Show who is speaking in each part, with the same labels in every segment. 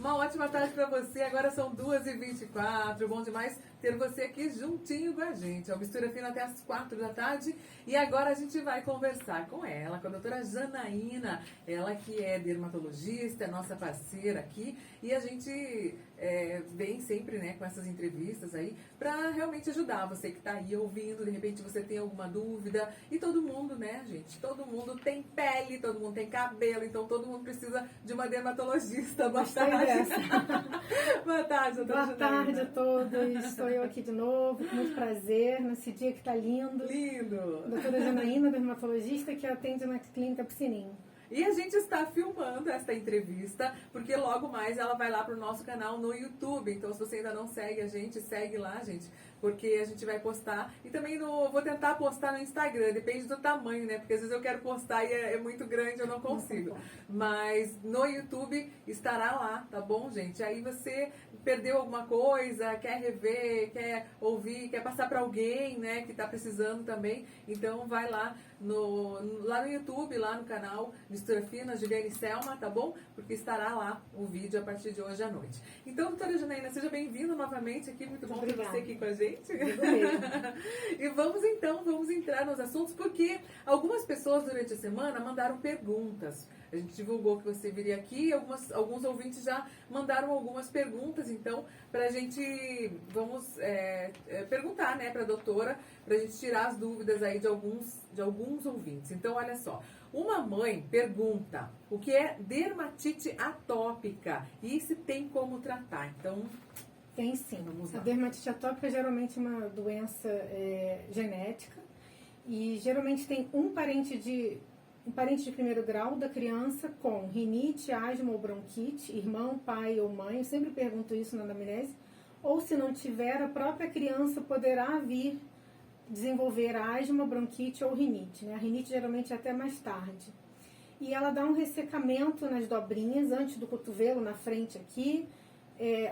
Speaker 1: Uma ótima tarde para você. Agora são 2h24. Bom demais ter você aqui juntinho com a gente. A Mistura Fina até as 4 da tarde. E agora a gente vai conversar com ela, com a doutora Janaína. Ela que é dermatologista, nossa parceira aqui. E a gente vem sempre, né, com essas entrevistas aí para realmente ajudar você que está aí ouvindo. De repente você tem alguma dúvida. E todo mundo, né, gente? Todo mundo tem pele, todo mundo tem cabelo. Então todo mundo precisa de uma dermatologista. Boa tarde. Boa tarde, doutora
Speaker 2: Boa tarde
Speaker 1: Janaína.
Speaker 2: a todos. Estou eu aqui de novo, com muito prazer, nesse dia que está lindo.
Speaker 1: Lindo.
Speaker 2: Doutora Janaína, dermatologista, que atende na Clínica Piscininho.
Speaker 1: E a gente está filmando esta entrevista, porque logo mais ela vai lá para o nosso canal no YouTube. Então, se você ainda não segue a gente, segue lá, gente, porque a gente vai postar. E também vou tentar postar no Instagram, depende do tamanho, né? Porque às vezes eu quero postar e é muito grande, eu não consigo. Mas no YouTube estará lá, tá bom, gente? Aí você perdeu alguma coisa, quer rever, quer ouvir, quer passar para alguém, né, que está precisando também. Então, vai lá lá no YouTube, lá no canal Mistura Fina, Juliane Selma, tá bom? Porque estará lá o vídeo a partir de hoje à noite. Então, doutora Janaína, seja bem-vinda novamente aqui, muito bom ter você aqui com a gente. E vamos entrar nos assuntos, porque algumas pessoas durante a semana mandaram perguntas. A gente divulgou que você viria aqui, alguns ouvintes já mandaram algumas perguntas, então, pra gente, vamos perguntar, né, pra doutora, pra gente tirar as dúvidas aí de alguns ouvintes. Então, olha só, uma mãe pergunta o que é dermatite atópica e se tem como tratar. Então,
Speaker 2: tem sim.
Speaker 1: Vamos lá.
Speaker 2: A dermatite atópica geralmente é uma doença genética e geralmente tem um parente de primeiro grau da criança com rinite, asma ou bronquite, irmão, pai ou mãe. Eu sempre pergunto isso na anamnese. Ou se não tiver, a própria criança poderá vir desenvolver asma, bronquite ou rinite, né? A rinite geralmente é até mais tarde. E ela dá um ressecamento nas dobrinhas, antes do cotovelo, na frente aqui,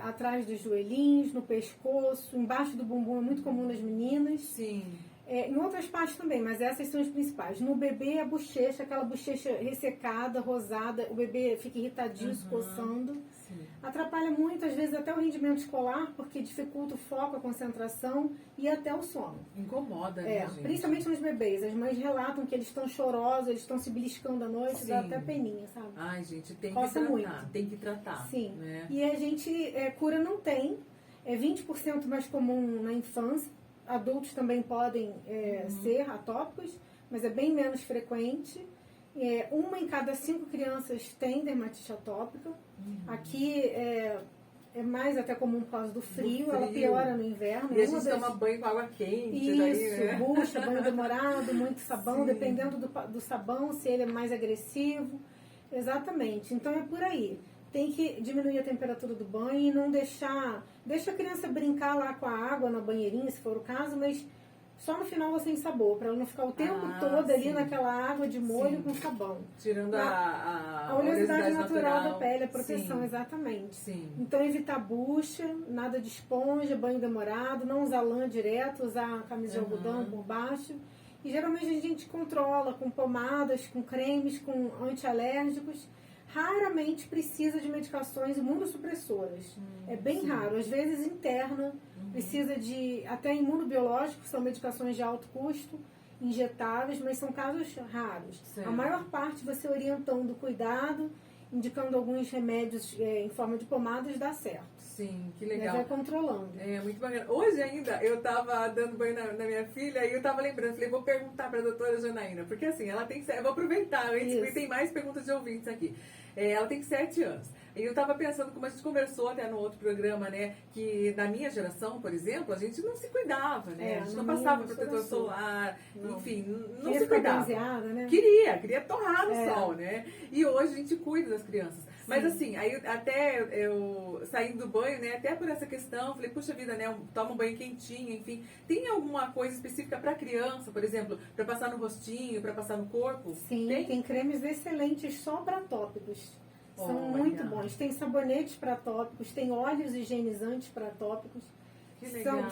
Speaker 2: atrás dos joelhinhos, no pescoço, embaixo do bumbum, é muito comum nas meninas.
Speaker 1: sim.
Speaker 2: Em outras partes também, mas essas são as principais. No bebê, a bochecha, aquela bochecha ressecada, rosada, o bebê fica irritadinho, se coçando.
Speaker 1: Sim.
Speaker 2: Atrapalha muito, às vezes, até o rendimento escolar, porque dificulta o foco, a concentração e até o sono.
Speaker 1: Incomoda, né, gente?
Speaker 2: Principalmente nos bebês. As mães relatam que eles estão chorosos, eles estão se beliscando à noite,
Speaker 1: Sim.
Speaker 2: dá até peninha, sabe?
Speaker 1: Ai, gente, tem
Speaker 2: Coça
Speaker 1: que tratar.
Speaker 2: muito.
Speaker 1: Tem que tratar.
Speaker 2: Sim.
Speaker 1: Né?
Speaker 2: E a gente, cura não tem. É 20% mais comum na infância. Adultos também podem ser atópicos, mas é bem menos frequente. Uma em cada 5 crianças tem dermatite atópica. Aqui é mais até comum por causa do frio, ela piora no inverno.
Speaker 1: E a gente toma banho com água quente.
Speaker 2: Isso,
Speaker 1: daí, né?
Speaker 2: bucha, banho demorado, muito sabão,
Speaker 1: Sim.
Speaker 2: dependendo do sabão, se ele é mais agressivo. Exatamente, então é por aí. Tem que diminuir a temperatura do banho e não deixa a criança brincar lá com a água na banheirinha, se for o caso, mas só no final você ensabou, para ela não ficar o tempo todo ali naquela água de molho com sabão.
Speaker 1: Tirando a
Speaker 2: oleosidade natural da pele, a proteção,
Speaker 1: Sim.
Speaker 2: Exatamente.
Speaker 1: Sim.
Speaker 2: Então evitar bucha, nada de esponja, banho demorado, não usar lã direto, usar camisa de algodão por baixo. E geralmente a gente controla com pomadas, com cremes, com antialérgicos. Raramente precisa de medicações imunossupressoras. É bem raro. Às vezes interna, precisa de até imunobiológicos, são medicações de alto custo, injetáveis, mas são casos raros.
Speaker 1: Certo.
Speaker 2: A maior parte você orientando cuidado, indicando alguns remédios em forma de pomadas, dá certo.
Speaker 1: Sim, que legal.
Speaker 2: Vai controlando.
Speaker 1: É muito bacana. Hoje ainda eu tava dando banho na minha filha e eu tava lembrando, falei, vou perguntar pra doutora Janaína, porque assim, ela tem, eu vou aproveitar antes, porque tem mais perguntas de ouvintes aqui. Ela tem 7 anos. E eu tava pensando, como a gente conversou até no outro programa, né, que na minha geração, por exemplo, a gente não se cuidava, né? A gente não passava protetor solar, enfim, não se cuidava.
Speaker 2: Né?
Speaker 1: Queria torrar no sol, né? E hoje a gente cuida das crianças. Mas assim, aí até eu saindo do banho, né, até por essa questão, falei, puxa vida, né, toma um banho quentinho, enfim. Tem alguma coisa específica para criança, por exemplo, para passar no rostinho, para passar no corpo?
Speaker 2: Sim, tem cremes excelentes só para tópicos. São muito bons. Tem sabonetes para tópicos, tem óleos higienizantes para tópicos.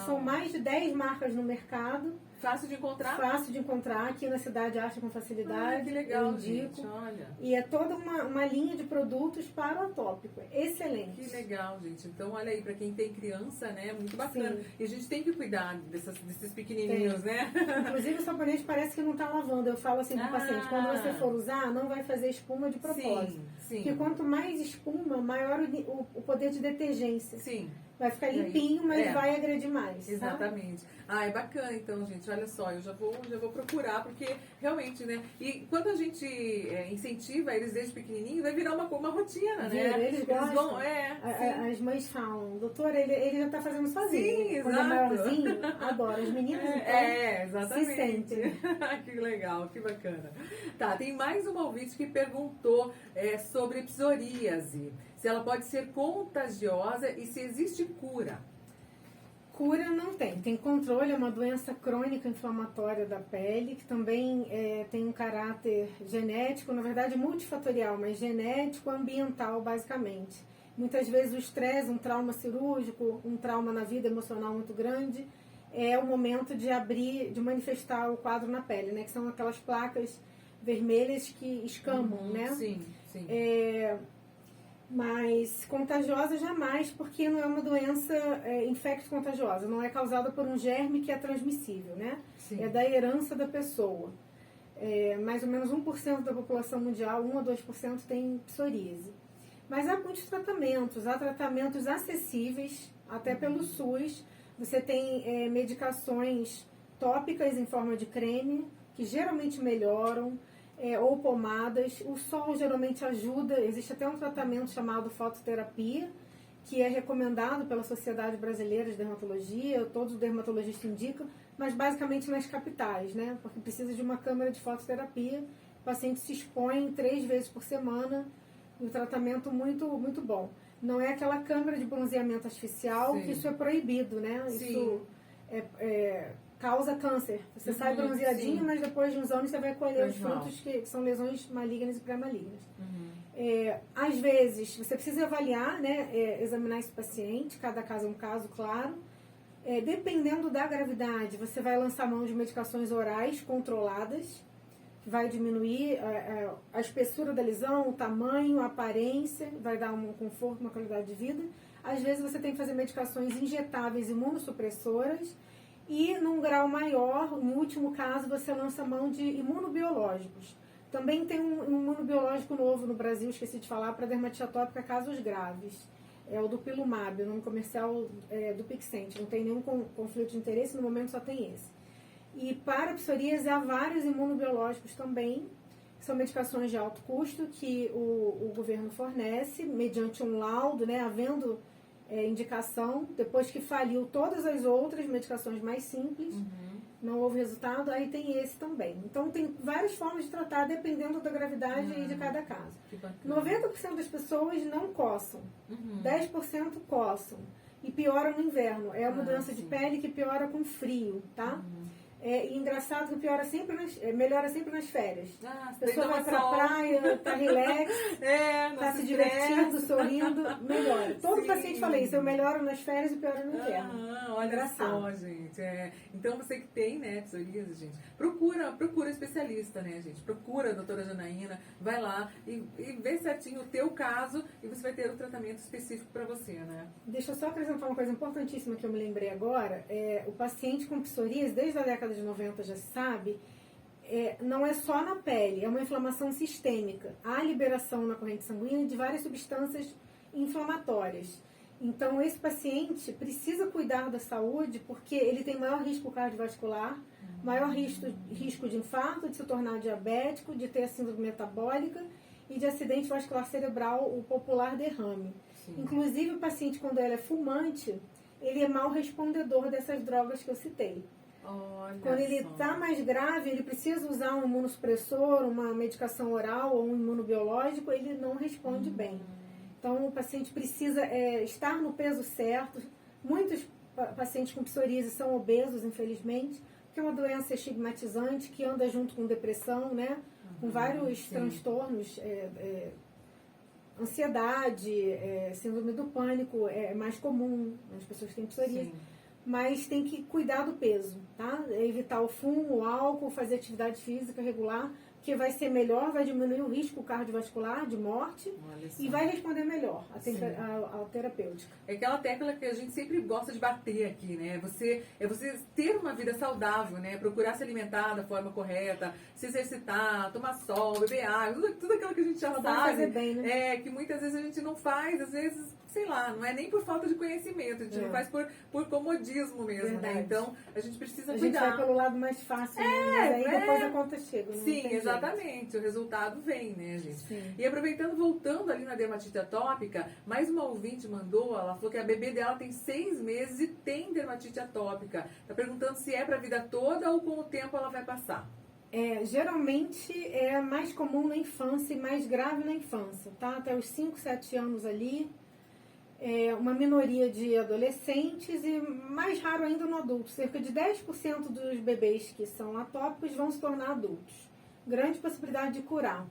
Speaker 2: São mais de 10 marcas no mercado.
Speaker 1: Fácil de encontrar?
Speaker 2: Fácil de encontrar, aqui na cidade acha com facilidade.
Speaker 1: Que legal,
Speaker 2: eu indico.
Speaker 1: gente, olha.
Speaker 2: E é toda uma linha de produtos para o atópico. Excelente.
Speaker 1: Que legal, gente. Então, olha aí, para quem tem criança, né? Muito bacana.
Speaker 2: Sim.
Speaker 1: E a gente tem que cuidar desses pequenininhos, né?
Speaker 2: Inclusive, o sabonete parece que não está lavando. Eu falo assim pro paciente, quando você for usar, não vai fazer espuma de propósito.
Speaker 1: Sim.
Speaker 2: Porque quanto mais espuma, maior o poder de detergência.
Speaker 1: Sim.
Speaker 2: Vai ficar limpinho, mas vai agredir mais.
Speaker 1: Exatamente. É bacana então, gente. Olha só, eu já vou procurar, porque realmente, né? E quando a gente incentiva eles desde pequenininho, vai virar uma rotina, né?
Speaker 2: Eles gostam. As mães falam, doutora, ele já tá fazendo sozinho.
Speaker 1: Sim,
Speaker 2: quando é maiorzinho, adora. As meninas, então,
Speaker 1: exatamente.
Speaker 2: se sentem.
Speaker 1: Que legal, que bacana. Tá, tem mais uma ouvinte que perguntou sobre psoríase. Se ela pode ser contagiosa e se existe cura.
Speaker 2: Cura não tem. Tem controle, é uma doença crônica inflamatória da pele, que também tem um caráter genético, na verdade multifatorial, mas genético, ambiental, basicamente. Muitas vezes o estresse, um trauma cirúrgico, um trauma na vida emocional muito grande, é o momento de abrir, de manifestar o quadro na pele, né? Que são aquelas placas vermelhas que escamam, né?
Speaker 1: Sim.
Speaker 2: Mas contagiosa jamais, porque não é uma doença infecto-contagiosa, não é causada por um germe que é transmissível, né?
Speaker 1: Sim.
Speaker 2: É da herança da pessoa. Mais ou menos 1% da população mundial, 1 a 2% tem psoríase. Mas há muitos tratamentos, há tratamentos acessíveis, até pelo SUS. Você tem medicações tópicas em forma de creme, que geralmente melhoram, ou pomadas. O sol geralmente ajuda, existe até um tratamento chamado fototerapia, que é recomendado pela Sociedade Brasileira de Dermatologia, todos os dermatologistas indicam, mas basicamente nas capitais, né? Porque precisa de uma câmara de fototerapia, o paciente se expõe 3 vezes por semana, um tratamento muito, muito bom. Não é aquela câmara de bronzeamento artificial, que isso é proibido, né?
Speaker 1: Sim.
Speaker 2: Isso causa câncer. Você sai bronzeadinho, mas depois de uns anos você vai colher os frutos que são lesões malignas e pré-malignas. Às vezes, você precisa avaliar, né, examinar esse paciente, cada caso é um caso, claro. Dependendo da gravidade, você vai lançar mão de medicações orais controladas, que vai diminuir a espessura da lesão, o tamanho, a aparência, vai dar um conforto, uma qualidade de vida. Às vezes você tem que fazer medicações injetáveis imunossupressoras, e num grau maior, no último caso, você lança mão de imunobiológicos. Também tem um imunobiológico novo no Brasil, esqueci de falar, para dermatite atópica casos graves. É o Dupilumab, o nome comercial do Pixent. Não tem nenhum conflito de interesse, no momento só tem esse. E para psoríase há vários imunobiológicos também, que são medicações de alto custo que o governo fornece, mediante um laudo, né, havendo indicação, depois que faliu todas as outras medicações mais simples, não houve resultado, aí tem esse também. Então tem várias formas de tratar, dependendo da gravidade de cada caso. 90% das pessoas não coçam, 10% coçam, e piora no inverno. É uma doença de pele que piora com frio, tá? E engraçado que melhora sempre nas férias. A pessoa vai pra praia, tá relax, tá se divertindo, sorrindo, melhora. Todo paciente fala isso, eu melhoro nas férias e pioro no inverno.
Speaker 1: Olha só, gente. Então você que tem, né, psoríase, gente, procura especialista, né, gente? Procura a doutora Janaína, vai lá e vê certinho o teu caso e você vai ter o tratamento específico para você, né?
Speaker 2: Deixa eu só acrescentar uma coisa importantíssima que eu me lembrei agora. O paciente com psoríase, desde a década de 90 já se sabe, não é só na pele, é uma inflamação sistêmica. Há liberação na corrente sanguínea de várias substâncias inflamatórias. Então, esse paciente precisa cuidar da saúde porque ele tem maior risco cardiovascular, maior risco de infarto, de se tornar diabético, de ter a síndrome metabólica e de acidente vascular cerebral, o popular derrame. Sim. Inclusive, o paciente, quando ele é fumante, ele é mal respondedor dessas drogas que eu citei. Quando ele está mais grave, ele precisa usar um imunossupressor, uma medicação oral ou um imunobiológico, ele não responde bem. Então, o paciente precisa estar no peso certo. Muitos pacientes com psoríase são obesos, infelizmente, porque é uma doença estigmatizante que anda junto com depressão, né? Com vários transtornos, ansiedade, síndrome do pânico, é mais comum nas pessoas que têm psoríase. Sim. mas tem que cuidar do peso, tá? Evitar o fumo, o álcool, fazer atividade física regular, que vai ser melhor, vai diminuir o risco cardiovascular de morte e vai responder melhor a terapêutica.
Speaker 1: É aquela tecla que a gente sempre gosta de bater aqui, né? Você ter uma vida saudável, né? Procurar se alimentar da forma correta, se exercitar, tomar sol, beber água, tudo aquilo que a gente já sabe.
Speaker 2: Fazer bem, né?
Speaker 1: Que muitas vezes a gente não faz, às vezes, sei lá, não é nem por falta de conhecimento, a gente não faz por comodismo mesmo, né? Então, a gente precisa cuidar.
Speaker 2: A gente vai pelo lado mais fácil, mas aí depois a conta chega.
Speaker 1: Sim, exatamente. O resultado vem, né, gente?
Speaker 2: Sim.
Speaker 1: E aproveitando, voltando ali na dermatite atópica, mais uma ouvinte mandou, ela falou que a bebê dela tem 6 meses e tem dermatite atópica. Tá perguntando se é pra vida toda ou com o tempo ela vai passar.
Speaker 2: Geralmente é mais comum na infância e mais grave na infância, tá? Até os 5, 7 anos ali. Uma minoria de adolescentes e mais raro ainda no adulto. Cerca de 10% dos bebês que são atópicos vão se tornar adultos. Grande possibilidade de curar,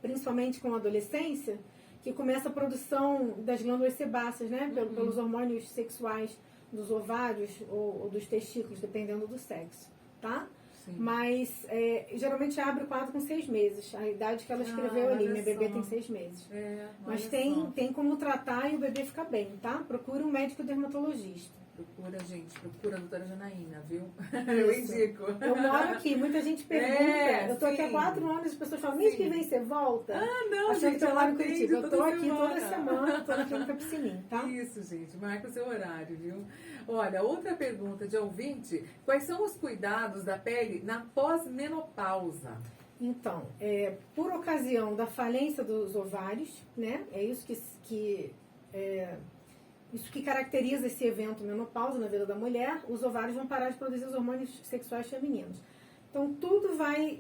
Speaker 2: principalmente com a adolescência, que começa a produção das glândulas sebáceas, né? Pelos hormônios sexuais dos ovários ou dos testículos, dependendo do sexo, tá? Sim. Mas geralmente abre o quadro com 6 meses, a idade que ela escreveu ali. Minha bebê tem 6 meses. Mas tem como tratar e o bebê fica bem, tá? Procura um médico dermatologista.
Speaker 1: Procura, gente, procura a doutora Janaína, viu? Eu indico.
Speaker 2: Eu moro aqui, muita gente pergunta. Eu tô aqui há 4 anos, as pessoas falam, mês que vem você volta?
Speaker 1: Não,
Speaker 2: achando
Speaker 1: gente,
Speaker 2: que eu moro em Curitiba. Eu tô aqui
Speaker 1: semana.
Speaker 2: toda semana, tô na Clínica Piscinim, tá?
Speaker 1: Isso, gente, marca o seu horário, viu? Olha, outra pergunta de ouvinte, quais são os cuidados da pele na pós-menopausa?
Speaker 2: Então, por ocasião da falência dos ovários, né? É isso que caracteriza esse evento menopausa na vida da mulher, os ovários vão parar de produzir os hormônios sexuais femininos. Então, tudo vai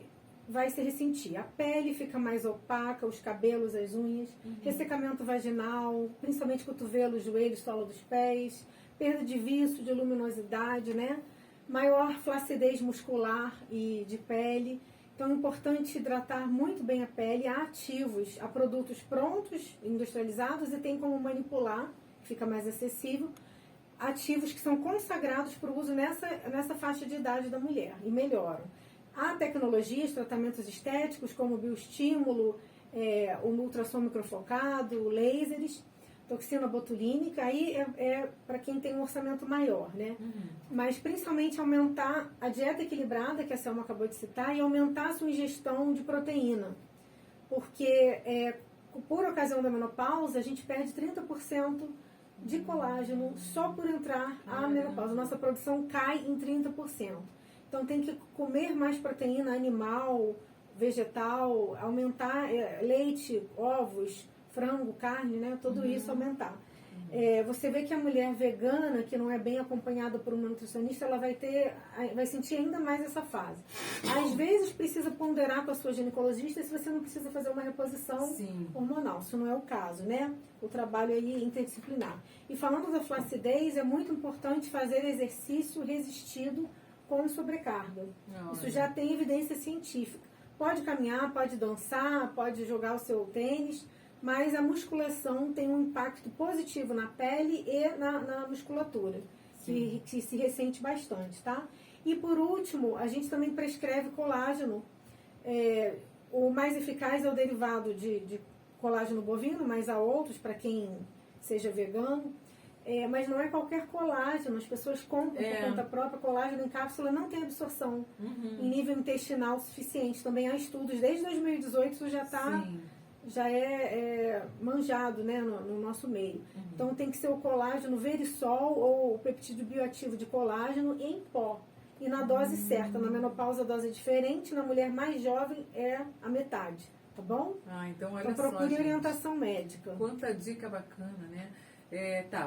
Speaker 2: se ressentir. A pele fica mais opaca, os cabelos, as unhas, ressecamento vaginal, principalmente cotovelos, joelhos, sola dos pés, perda de viço, de luminosidade, né? Maior flacidez muscular e de pele. Então, é importante hidratar muito bem a pele. Há ativos, há produtos prontos, industrializados, e tem como manipular, fica mais acessível, ativos que são consagrados para o uso nessa faixa de idade da mulher e melhoram. Há tecnologias, tratamentos estéticos como o bioestímulo, o ultrassom microfocado, lasers, toxina botulínica, aí para quem tem um orçamento maior, né? Mas principalmente aumentar a dieta equilibrada, que a Selma acabou de citar, e aumentar a sua ingestão de proteína, porque por ocasião da menopausa a gente perde 30% de colágeno só por entrar a menopausa. Nossa produção cai em 30%. Então tem que comer mais proteína animal, vegetal, aumentar leite, ovos, frango, carne, né? Tudo isso aumentar. Você vê que a mulher vegana, que não é bem acompanhada por uma nutricionista, ela vai sentir ainda mais essa fase. Às vezes precisa ponderar com a sua ginecologista se você não precisa fazer uma reposição hormonal. Isso não é o caso, né? O trabalho aí é interdisciplinar. E falando da flacidez, é muito importante fazer exercício resistido com sobrecarga. Isso já tem evidência científica. Pode caminhar, pode dançar, pode jogar o seu tênis, mas a musculação tem um impacto positivo na pele e na musculatura, que se ressente bastante, tá? E por último, a gente também prescreve colágeno. O mais eficaz é o derivado de colágeno bovino, mas há outros para quem seja vegano. Mas não é qualquer colágeno, as pessoas compram por conta própria. Colágeno em cápsula não tem absorção em nível intestinal suficiente. Também há estudos, desde 2018 isso já é manjado, né, no nosso meio. Então tem que ser o colágeno verisol ou o peptídeo bioativo de colágeno em pó. E na dose certa. Na menopausa a dose é diferente, na mulher mais jovem é a metade. Tá bom?
Speaker 1: Então olha
Speaker 2: então procure orientação médica.
Speaker 1: Quanta dica bacana, né?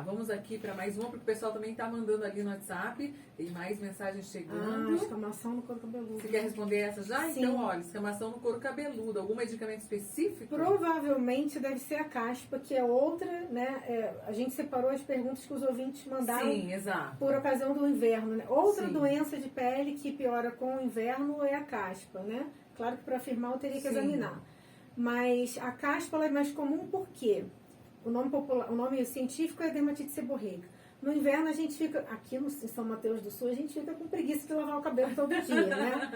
Speaker 1: Vamos aqui para mais uma, porque o pessoal também está mandando ali no WhatsApp, tem mais mensagens chegando.
Speaker 2: Escamação no couro cabeludo.
Speaker 1: Você quer responder essa já?
Speaker 2: Sim.
Speaker 1: Então, olha, escamação no couro cabeludo, algum medicamento específico?
Speaker 2: Provavelmente deve ser a caspa, que é outra, né? A gente separou as perguntas que os ouvintes mandaram.
Speaker 1: Sim, exato.
Speaker 2: Por ocasião do inverno, né? Outra doença de pele que piora com o inverno é a caspa, né? Claro que para afirmar eu teria que examinar. Mas a caspa ela é mais comum por quê? O nome científico é dermatite seborreica. No inverno a gente fica, aqui no em São Mateus do Sul, a gente fica com preguiça de lavar o cabelo todo dia, né?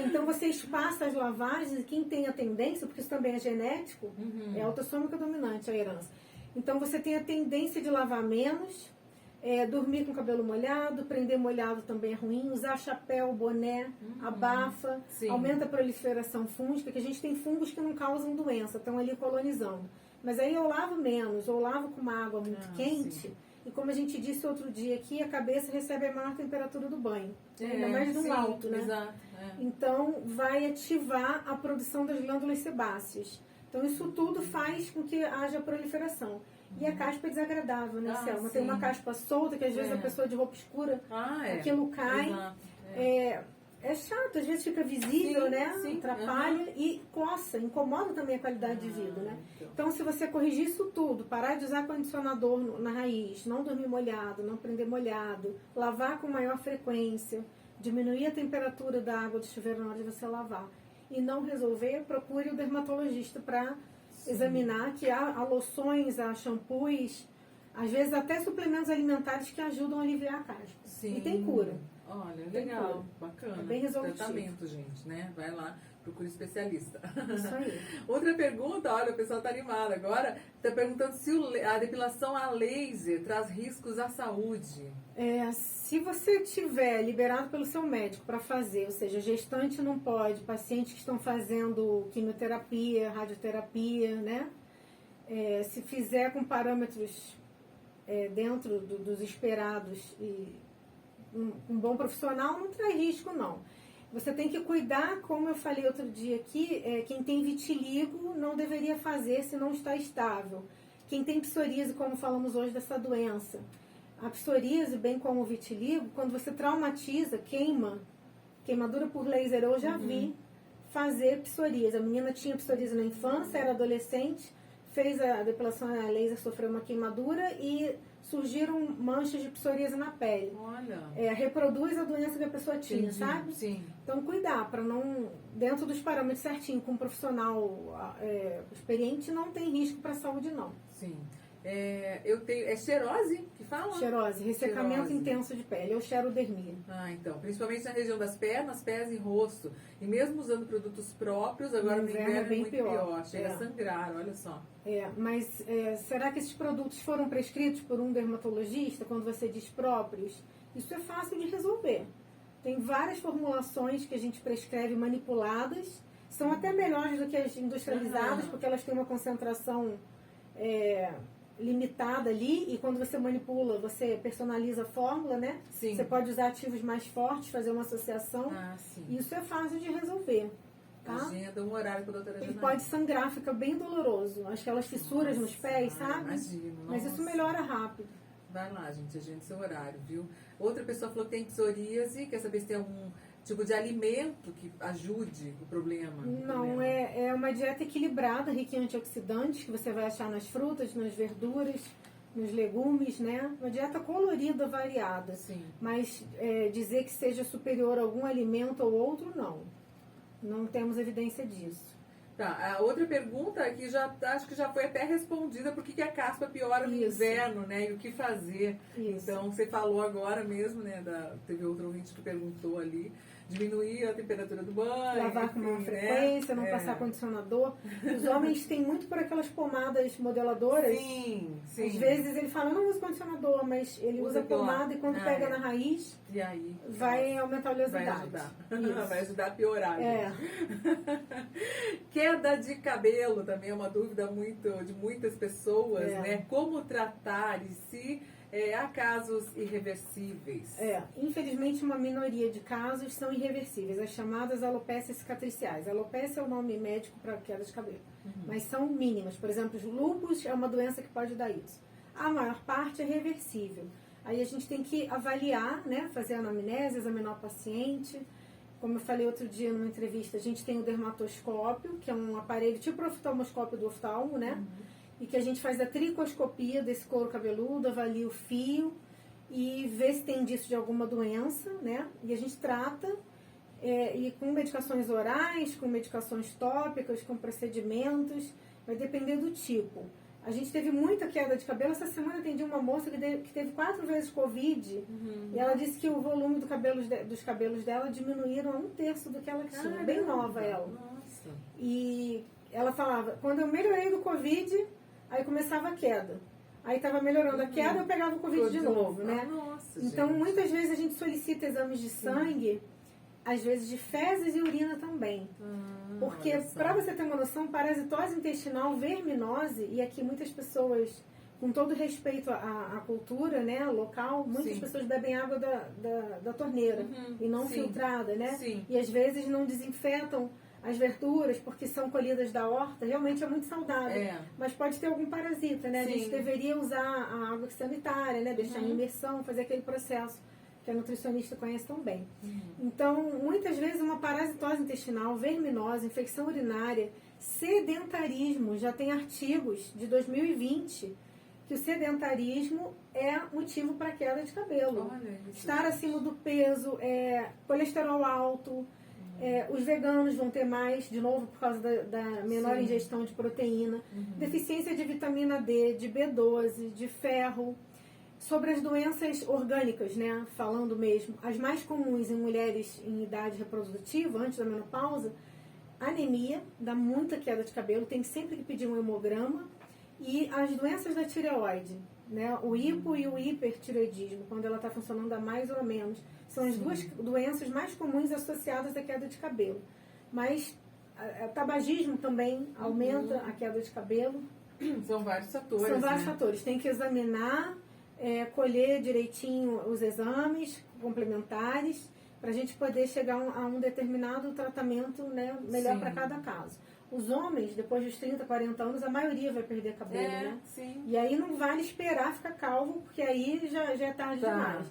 Speaker 2: Então você espaça as lavagens, e quem tem a tendência, porque isso também é genético, é autossômica dominante a herança. Então você tem a tendência de lavar menos, dormir com o cabelo molhado, prender molhado também é ruim, usar chapéu, boné, abafa,
Speaker 1: Sim.
Speaker 2: aumenta a proliferação fúngica, que a gente tem fungos que não causam doença, estão ali colonizando. Mas aí eu lavo menos, ou lavo com uma água muito quente,
Speaker 1: sim.
Speaker 2: e como a gente disse outro dia aqui, a cabeça recebe a maior temperatura do banho, ainda mais no
Speaker 1: sim,
Speaker 2: alto, né?
Speaker 1: Exato.
Speaker 2: Então vai ativar a produção das glândulas sebáceas. Então isso tudo faz com que haja proliferação. E a caspa é desagradável, né, Selma? Tem uma caspa solta que às vezes a pessoa de roupa escura, aquilo cai. É chato, às vezes fica visível,
Speaker 1: sim,
Speaker 2: né?
Speaker 1: Sim,
Speaker 2: atrapalha e coça, incomoda também a qualidade de vida, né? Então, se você corrigir isso tudo, parar de usar condicionador na raiz, não dormir molhado, não prender molhado, lavar com maior frequência, diminuir a temperatura da água do chuveiro na hora de você lavar e não resolver, procure o dermatologista para examinar, que há loções, há shampoos, às vezes até suplementos alimentares que ajudam a aliviar a caspa.
Speaker 1: Sim.
Speaker 2: E tem cura.
Speaker 1: Olha, legal, bacana.
Speaker 2: É bem resolutivo.
Speaker 1: Tratamento, gente, né? Vai lá, procure especialista.
Speaker 2: Isso aí.
Speaker 1: Outra pergunta, olha, o pessoal tá animado agora. Tá perguntando se a depilação a laser traz riscos à saúde.
Speaker 2: Se você tiver liberado pelo seu médico para fazer, ou seja, gestante não pode, pacientes que estão fazendo quimioterapia, radioterapia, né? Se fizer com parâmetros dentro dos esperados e um bom profissional, não traz risco, não. Você tem que cuidar, como eu falei outro dia aqui, quem tem vitiligo não deveria fazer se não está estável. Quem tem psoríase, como falamos hoje dessa doença, a psoríase, bem como o vitiligo, quando você traumatiza, queimadura por laser, eu já vi fazer psoríase. A menina tinha psoríase na infância, era adolescente, fez a depilação a laser, sofreu uma queimadura e surgiram manchas de psoríase na pele.
Speaker 1: Olha.
Speaker 2: Reproduz a doença que a pessoa tinha, sabe?
Speaker 1: Sim.
Speaker 2: Então, cuidar para não, dentro dos parâmetros certinho, com um profissional experiente, não tem risco para a saúde, não.
Speaker 1: Sim. Eu tenho. É xerose que fala?
Speaker 2: Xerose, ressecamento intenso de pele, ou xerodermia.
Speaker 1: Então, principalmente na região das pernas, pés e rosto. E mesmo usando produtos próprios, agora no inverno é
Speaker 2: bem
Speaker 1: muito pior. Chega a sangrar, olha só.
Speaker 2: Mas será que esses produtos foram prescritos por um dermatologista, quando você diz próprios? Isso é fácil de resolver. Tem várias formulações que a gente prescreve manipuladas, são até melhores do que as industrializadas, porque elas têm uma concentração limitada ali, e quando você manipula, você personaliza a fórmula, né?
Speaker 1: Sim.
Speaker 2: Você pode usar ativos mais fortes, fazer uma associação. Isso é fácil de resolver. Tá?
Speaker 1: Agenda um horário com a doutora Janaína.
Speaker 2: E pode sangrar, fica bem doloroso. Aquelas fissuras nos pés, sabe?
Speaker 1: Imagino.
Speaker 2: Mas isso melhora rápido.
Speaker 1: Vai lá, gente, agenda seu horário, viu? Outra pessoa falou que tem psoríase, quer saber se tem algum tipo de alimento que ajude o problema.
Speaker 2: Não, é uma dieta equilibrada, rica em antioxidantes, que você vai achar nas frutas, nas verduras, nos legumes, né? Uma dieta colorida, variada.
Speaker 1: Sim.
Speaker 2: Mas dizer que seja superior a algum alimento ou outro, não. Não temos evidência disso.
Speaker 1: Tá, a outra pergunta que acho que já foi até respondida, por que a caspa piora no inverno, né? E o que fazer.
Speaker 2: Isso.
Speaker 1: Então, você falou agora mesmo, né? Teve outro ouvinte que perguntou ali, diminuir a temperatura do banho.
Speaker 2: Lavar com maior frequência, não passar condicionador. Os homens têm muito por aquelas pomadas modeladoras.
Speaker 1: Sim.
Speaker 2: Às vezes ele fala, não usa condicionador, mas ele usa pomada e quando pega na raiz,
Speaker 1: e aí,
Speaker 2: vai aumentar a oleosidade.
Speaker 1: Vai ajudar. Vai ajudar a piorar. Queda de cabelo também é uma dúvida de muitas pessoas, né? Como tratar e se há casos irreversíveis?
Speaker 2: Infelizmente uma minoria de casos são irreversíveis, as chamadas alopécias cicatriciais. Alopecia é o nome médico para queda de cabelo, mas são mínimas. Por exemplo, o lúpus é uma doença que pode dar isso. A maior parte é reversível. Aí a gente tem que avaliar, né? Fazer a anamnese, examinar o paciente. Como eu falei outro dia numa entrevista, a gente tem o dermatoscópio, que é um aparelho tipo o oftalmoscópio do oftalmo, né? E que a gente faz a tricoscopia desse couro cabeludo, avalia o fio e vê se tem indício de alguma doença, né? E a gente trata, e com medicações orais, com medicações tópicas, com procedimentos, vai depender do tipo. A gente teve muita queda de cabelo. Essa semana eu atendi uma moça que teve 4 vezes Covid. E ela disse que o volume dos cabelos dela diminuíram a 1/3 do que ela tinha. Bem nova ela.
Speaker 1: Nossa.
Speaker 2: E ela falava, quando eu melhorei do Covid, aí começava a queda. Aí estava melhorando a queda, eu pegava o Covid de novo, né?
Speaker 1: Nossa,
Speaker 2: Então,
Speaker 1: gente.
Speaker 2: muitas vezes a gente solicita exames de sangue, às vezes de fezes e urina também. Porque,
Speaker 1: olha só.
Speaker 2: para você ter uma noção, parasitose intestinal, verminose, e aqui muitas pessoas, com todo respeito à cultura, né, local, muitas
Speaker 1: Sim.
Speaker 2: pessoas bebem água da torneira e não
Speaker 1: Sim.
Speaker 2: filtrada, né?
Speaker 1: Sim.
Speaker 2: E às vezes não desinfetam as verduras porque são colhidas da horta. Realmente é muito saudável.
Speaker 1: É.
Speaker 2: Mas pode ter algum parasita, né? A
Speaker 1: Sim.
Speaker 2: gente deveria usar a água sanitária, né? Deixar em imersão, fazer aquele processo que a nutricionista conhece tão bem. Então, muitas vezes uma parasitose intestinal, verminose, infecção urinária, sedentarismo, já tem artigos de 2020 que o sedentarismo é motivo para queda de cabelo.
Speaker 1: Olha isso.
Speaker 2: Estar acima do peso, colesterol alto, os veganos vão ter mais, de novo, por causa da menor
Speaker 1: Sim.
Speaker 2: ingestão de proteína, deficiência de vitamina D, de B12, de ferro. Sobre as doenças orgânicas, né, falando mesmo, as mais comuns em mulheres em idade reprodutiva, antes da menopausa, anemia, dá muita queda de cabelo, tem sempre que pedir um hemograma, e as doenças da tireoide, né, o hipo e o hipertireoidismo, quando ela está funcionando a mais ou a menos, são as duas doenças mais comuns associadas à queda de cabelo. Mas o tabagismo também aumenta a queda de cabelo.
Speaker 1: São vários fatores.
Speaker 2: São vários
Speaker 1: né?
Speaker 2: fatores. Tem que examinar, colher direitinho os exames complementares para a gente poder chegar a um determinado tratamento, né, melhor
Speaker 1: Sim.
Speaker 2: para cada caso. Os homens, depois dos 30, 40 anos, a maioria vai perder cabelo, né?
Speaker 1: Sim.
Speaker 2: E aí não vale esperar ficar calvo, porque aí já é tarde
Speaker 1: Tá.
Speaker 2: demais.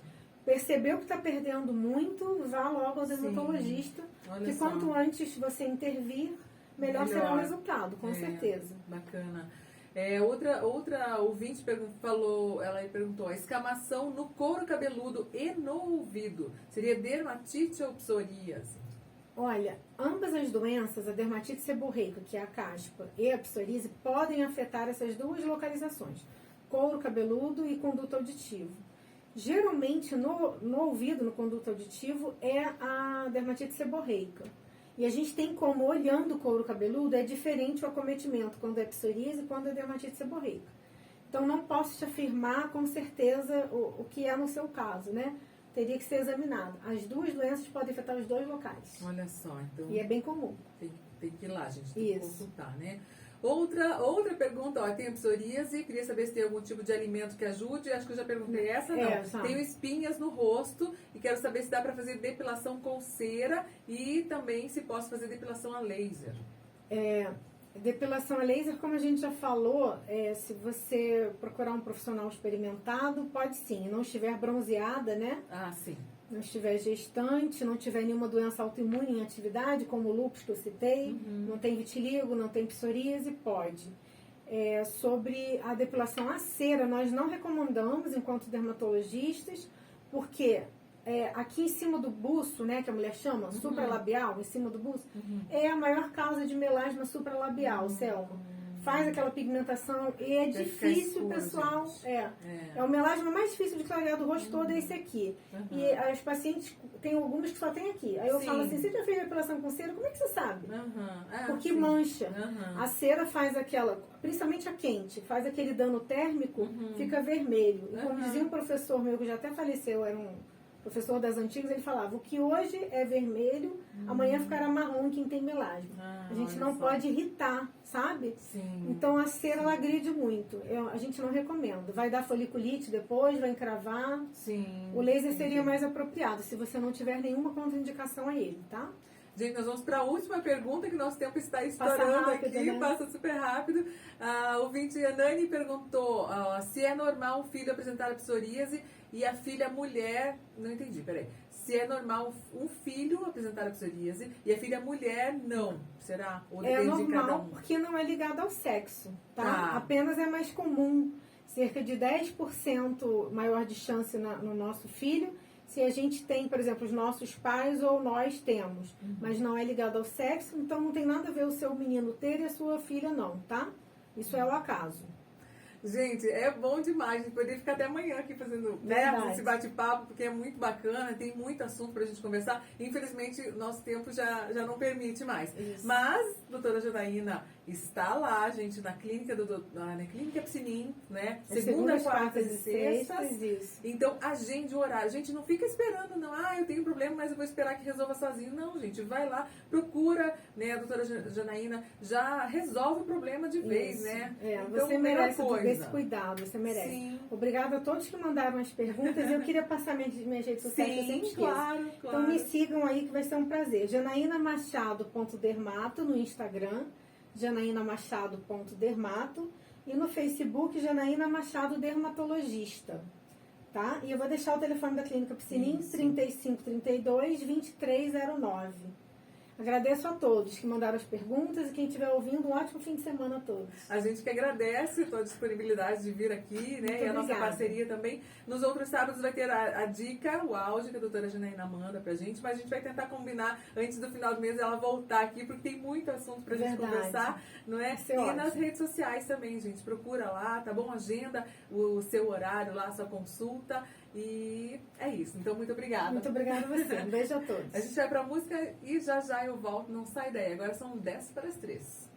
Speaker 2: Percebeu que está perdendo muito, vá logo ao dermatologista,
Speaker 1: Olha
Speaker 2: que
Speaker 1: só.
Speaker 2: quanto antes você intervir, melhor será o resultado, com certeza.
Speaker 1: Bacana. Outra ouvinte ela perguntou, a escamação no couro cabeludo e no ouvido, seria dermatite ou psoríase?
Speaker 2: Olha, ambas as doenças, a dermatite seborreica, que é a caspa, e a psoríase, podem afetar essas duas localizações, couro cabeludo e conduto auditivo. Geralmente, no ouvido, no conduto auditivo, é a dermatite seborreica. E a gente tem como, olhando o couro cabeludo, é diferente o acometimento quando é psoríase e quando é dermatite seborreica. Então, não posso te afirmar com certeza o que é no seu caso, né? Teria que ser examinado. As duas doenças podem afetar os dois locais.
Speaker 1: Olha só, então
Speaker 2: E é bem comum.
Speaker 1: tem que ir lá, gente, tem que
Speaker 2: Isso.
Speaker 1: consultar, né? Outra pergunta, ó, tem psoríase, queria saber se tem algum tipo de alimento que ajude, acho que eu já perguntei essa, não.
Speaker 2: Já.
Speaker 1: Tenho espinhas no rosto e quero saber se dá para fazer depilação com cera e também se posso fazer depilação a laser.
Speaker 2: Depilação a laser, como a gente já falou, se você procurar um profissional experimentado, pode sim. Não estiver bronzeada, né?
Speaker 1: Ah, sim.
Speaker 2: Não estiver gestante, não tiver nenhuma doença autoimune em atividade, como o lúpus que eu citei, não tem vitiligo, não tem psoríase, pode. Sobre a depilação a cera, nós não recomendamos enquanto dermatologistas, porque aqui em cima do buço, né, que a mulher chama, supralabial, em cima do buço, é a maior causa de melasma supralabial, Selma. Faz aquela pigmentação e é
Speaker 1: Deve ficar
Speaker 2: difícil,
Speaker 1: escuro,
Speaker 2: pessoal.
Speaker 1: gente.
Speaker 2: É o melasma mais difícil de clarear do rosto todo, é esse aqui. E as pacientes, tem algumas que só tem aqui. Aí eu
Speaker 1: Sim.
Speaker 2: falo assim, você já fez depilação com cera? Como é que você sabe? Porque
Speaker 1: sim.
Speaker 2: mancha. A cera faz aquela, principalmente a quente, faz aquele dano térmico, fica vermelho. E como dizia um professor meu que já até faleceu, era um professor das antigas, ele falava, o que hoje é vermelho, amanhã ficará marrom quem tem melasma. A gente
Speaker 1: olha
Speaker 2: não
Speaker 1: só.
Speaker 2: pode irritar, sabe?
Speaker 1: Sim.
Speaker 2: Então a cera ela agride muito. A gente não recomenda. Vai dar foliculite depois, vai encravar.
Speaker 1: Sim.
Speaker 2: O laser seria mais apropriado, se você não tiver nenhuma contraindicação a ele, tá?
Speaker 1: Gente, nós vamos para a última pergunta, que nosso tempo está
Speaker 2: Passa
Speaker 1: estourando
Speaker 2: rápido,
Speaker 1: aqui,
Speaker 2: né?
Speaker 1: passa super rápido. A ouvinte Anani perguntou se é normal um filho apresentar a psoríase e a filha mulher... Não entendi, peraí. Se é normal um filho apresentar a psoríase e a filha mulher não. Será? Ou
Speaker 2: É
Speaker 1: depende de cada
Speaker 2: normal
Speaker 1: um?
Speaker 2: porque não é ligado ao sexo, tá?
Speaker 1: Tá.
Speaker 2: Apenas é mais comum. Cerca de 10% maior de chance no nosso filho se a gente tem, por exemplo, os nossos pais ou nós temos, mas não é ligado ao sexo, então não tem nada a ver o seu menino ter e a sua filha não, tá? Isso é o acaso.
Speaker 1: Gente, é bom demais. A gente poderia ficar até amanhã aqui fazendo esse bate-papo, porque é muito bacana, tem muito assunto pra gente conversar. Infelizmente, o nosso tempo já não permite mais.
Speaker 2: Isso.
Speaker 1: Mas, doutora Janaína está lá, gente, na clínica na Clínica Piscinim, né? Segunda, quartas e sextas.
Speaker 2: Isso.
Speaker 1: Então, agende o horário. Gente, não fica esperando, não. Ah, eu tenho um problema, mas eu vou esperar que resolva sozinho. Não, gente, vai lá, procura, né? A doutora Janaína já resolve o problema de vez, né?
Speaker 2: Então, você merece esse cuidado, você merece.
Speaker 1: Sim.
Speaker 2: Obrigada a todos que mandaram as perguntas. Eu queria passar minhas redes sociais.
Speaker 1: Sim, claro.
Speaker 2: Então me sigam aí que vai ser um prazer. janaínamachado.dermato no Instagram, janaínamachado.dermato e no Facebook Janaína Machado Dermatologista. Tá? E eu vou deixar o telefone da Clínica Piscinim, 3532-2309. Agradeço a todos que mandaram as perguntas e quem estiver ouvindo, um ótimo fim de semana a todos.
Speaker 1: A gente que agradece a tua disponibilidade de vir aqui, né? E a nossa parceria também. Nos outros sábados vai ter a dica, o áudio que a doutora Janaína manda pra gente, mas a gente vai tentar combinar antes do final do mês ela voltar aqui, porque tem muito assunto pra gente conversar, não é? E
Speaker 2: ótimo.
Speaker 1: Nas redes sociais também, gente. Procura lá, tá bom? Agenda o seu horário lá, a sua consulta. E é isso. Então, muito obrigada.
Speaker 2: Muito obrigada a você. Um beijo a todos.
Speaker 1: A gente vai pra música e já eu volto. Não sai daí. Agora são 10 para as 3.